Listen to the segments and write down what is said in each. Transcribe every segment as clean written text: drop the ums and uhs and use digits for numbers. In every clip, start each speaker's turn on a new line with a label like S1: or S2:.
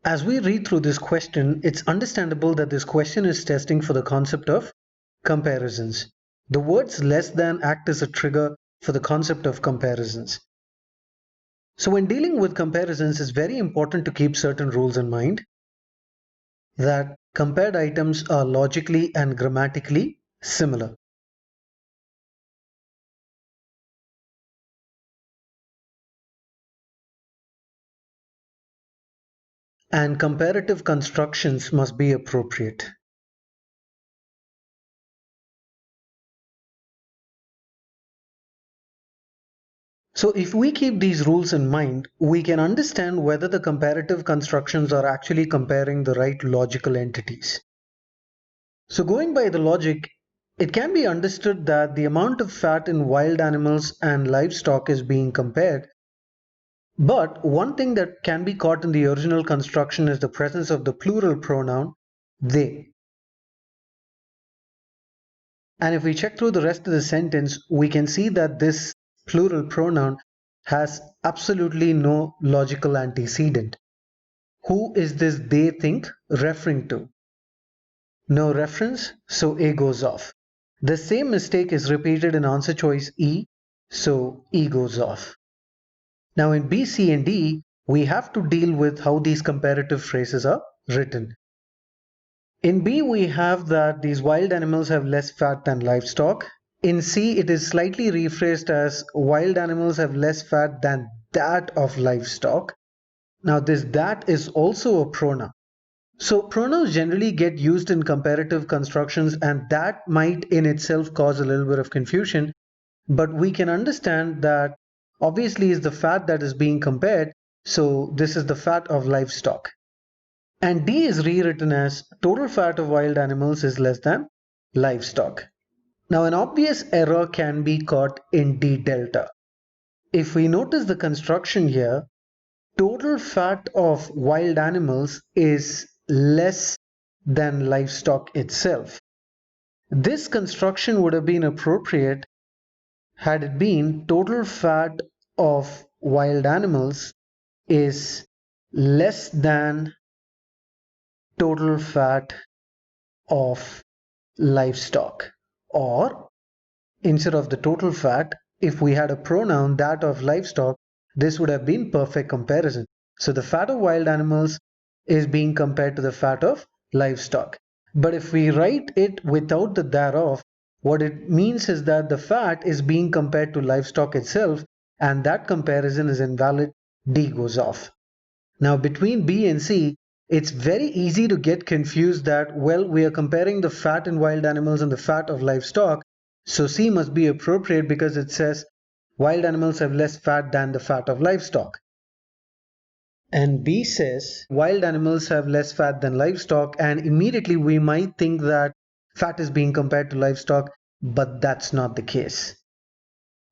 S1: As we read through this question, it's understandable that this question is testing for the concept of comparisons. The words less than act as a trigger for the concept of comparisons. So when dealing with comparisons, it's very important to keep certain rules in mind, that compared items are logically and grammatically similar. And comparative constructions must be appropriate. So if we keep these rules in mind, we can understand whether the comparative constructions are actually comparing the right logical entities. So going by the logic, it can be understood that the amount of fat in wild animals and livestock is being compared. But one thing that can be caught in the original construction is the presence of the plural pronoun they. And if we check through the rest of the sentence, we can see that this plural pronoun has absolutely no logical antecedent. Who is this they think referring to? No reference, so A goes off. The same mistake is repeated in answer choice E, so E goes off. Now in B, C, and D, we have to deal with how these comparative phrases are written. In B, we have that these wild animals have less fat than livestock. In C, it is slightly rephrased as wild animals have less fat than that of livestock. Now this that is also a pronoun. So pronouns generally get used in comparative constructions, and that might in itself cause a little bit of confusion. But we can understand that obviously is the fat that is being compared. So this is the fat of livestock. And D is rewritten as total fat of wild animals is less than livestock. Now an obvious error can be caught in D delta. If we notice the construction here, total fat of wild animals is less than livestock itself. This construction would have been appropriate had it been total fat of wild animals is less than total fat of livestock. Or instead of the total fat, if we had a pronoun that of livestock, this would have been perfect comparison. So the fat of wild animals is being compared to the fat of livestock. But if we write it without the thereof, what it means is that the fat is being compared to livestock itself, and that comparison is invalid. D goes off. Now between B and C, it's very easy to get confused that, well, we are comparing the fat in wild animals and the fat of livestock. So C must be appropriate because it says wild animals have less fat than the fat of livestock. And B says wild animals have less fat than livestock, and immediately we might think that fat is being compared to livestock, but that's not the case.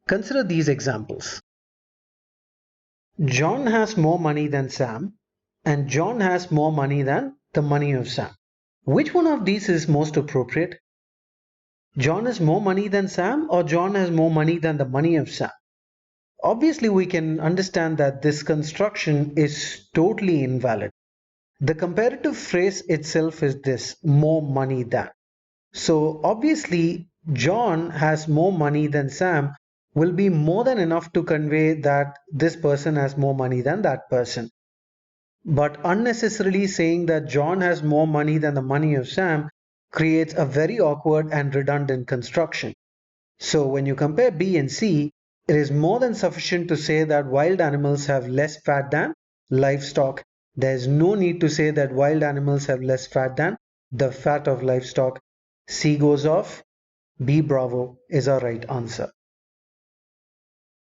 S1: Consider these examples. John has more money than Sam, and John has more money than the money of Sam. Which one of these is most appropriate? John has more money than Sam, or John has more money than the money of Sam? Obviously, we can understand that this construction is totally invalid. The comparative phrase itself is this, more money than. So obviously, John has more money than Sam will be more than enough to convey that this person has more money than that person. But unnecessarily saying that John has more money than the money of Sam creates a very awkward and redundant construction. So when you compare B and C, it is more than sufficient to say that wild animals have less fat than livestock. There is no need to say that wild animals have less fat than the fat of livestock. C goes off. B bravo is our right answer.